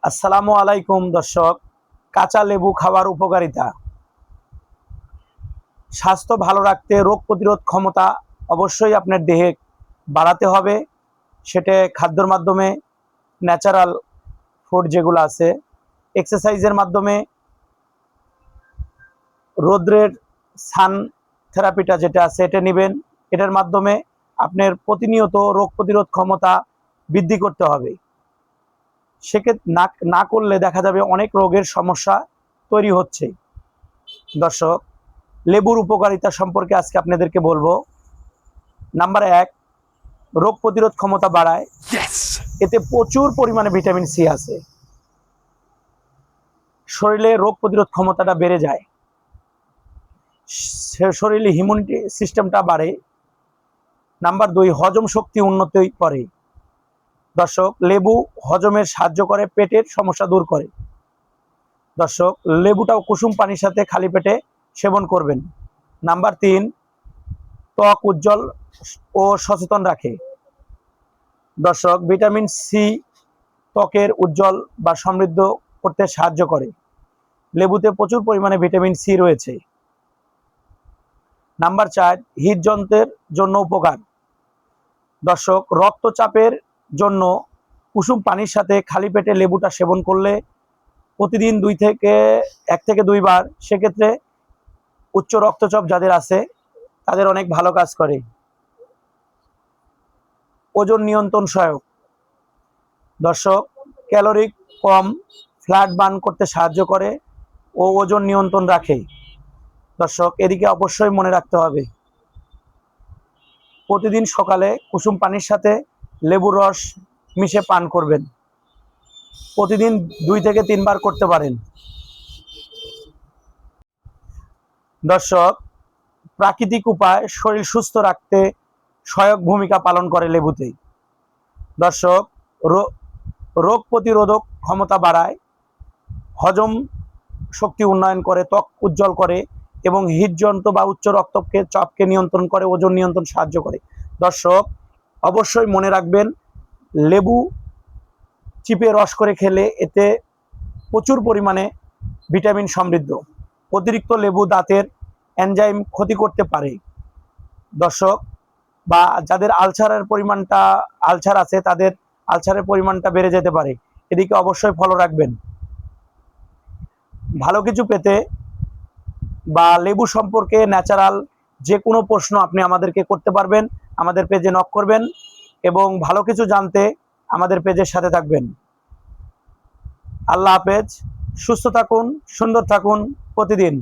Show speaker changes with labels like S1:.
S1: আসসালামু আলাইকুম দর্শক। কাঁচা লেবু খাওয়ার উপকারিতা। স্বাস্থ্য ভালো রাখতে রোগ প্রতিরোধ ক্ষমতা অবশ্যই আপনার দেহে বাড়াতে হবে। সেটা খাদ্যের মাধ্যমে, ন্যাচারাল ফুড যেগুলো আছে, এক্সারসাইজের মাধ্যমে, রোদ্রের সান থেরাপিটা যেটা আছে এটা নেবেন। এটার মাধ্যমে আপনার প্রতিনিয়ত রোগ প্রতিরোধ ক্ষমতা বৃদ্ধি করতে হবে। সেক্ষেত্রে না করলে দেখা যাবে অনেক রোগের সমস্যা তৈরি হচ্ছে। দর্শক, লেবুর উপকারিতা সম্পর্কে আজকে আপনাদেরকে বলবো। নাম্বার 1, রোগ প্রতিরোধ ক্ষমতা বাড়ায়। এতে প্রচুর পরিমাণে ভিটামিন সি আছে। শরীরে রোগ প্রতিরোধ ক্ষমতাটা বেড়ে যায়, শরীরে ইমিউনিটি সিস্টেমটা বাড়ে। নাম্বার 2, হজম শক্তি উন্নতি করে। দর্শক, লেবু হজমের সাহায্য করে, পেটের সমস্যা দূর করে। দর্শক, লেবুটাও কুসুম পানির সাথে খালি পেটে সেবন করবেন। নাম্বার 3, ত্বক উজ্জ্বল ও সচেতন রাখে। দর্শক, ভিটামিন সি ত্বকের উজ্জ্বল বা সমৃদ্ধ করতে সাহায্য করে। লেবুতে প্রচুর পরিমাণে ভিটামিন সি রয়েছে। নাম্বার 4, হৃদযন্ত্রের জন্য উপকার। দর্শক, রক্তচাপের জন্য কুসুম পানির সাথে খালি পেটে লেবুটা সেবন করলে প্রতিদিন 1 থেকে 2 বার, সেক্ষেত্রে উচ্চ রক্তচাপ যাদের আছে তাদের অনেক ভালো কাজ করে। ওজন নিয়ন্ত্রণ সহায়ক। দর্শক, ক্যালোরি কম, ফ্যাট বার্ন করতে সাহায্য করে ও ওজন নিয়ন্ত্রণ রাখে। দর্শক, এদিকে অবশ্যই মনে রাখতে হবে, প্রতিদিন সকালে কুসুম পানির সাথে লেবুর রস মিশে পান করবেন। প্রতিদিন 2 থেকে 3 বার করতে পারেন। দর্শক, প্রাকৃতিক উপায় শরীর সুস্থ রাখতে সহায়ক ভূমিকা পালন করে লেবুতে। দর্শক, রোগ প্রতিরোধক ক্ষমতা বাড়ায়, হজম শক্তি উন্নয়ন করে, ত্বক উজ্জ্বল করে এবং হৃদযন্ত্র বা উচ্চ চাপকে নিয়ন্ত্রণ করে, ওজন নিয়ন্ত্রণ সাহায্য করে। দর্শক, অবশ্যই মনে রাখবেন, লেবু চিপে রস করে খেলে এতে প্রচুর পরিমাণে ভিটামিন সমৃদ্ধ। অতিরিক্ত লেবু দাঁতের এনজাইম ক্ষতি করতে পারে। দর্শক, বা যাদের আলসার আছে তাদের আলসারের পরিমাণটা বেড়ে যেতে পারে। এদিকে অবশ্যই ফলো রাখবেন। ভালো কিছু পেতে বা লেবু সম্পর্কে ন্যাচারাল যে কোনো প্রশ্ন আপনি আমাদেরকে করতে পারবেন। আমাদের পেজে নক করবেন এবং ভালো কিছু জানতে আমাদের পেজের সাথে থাকবেন। আল্লাহ হাফেজ। সুস্থ থাকুন, সুন্দর থাকুন প্রতিদিন।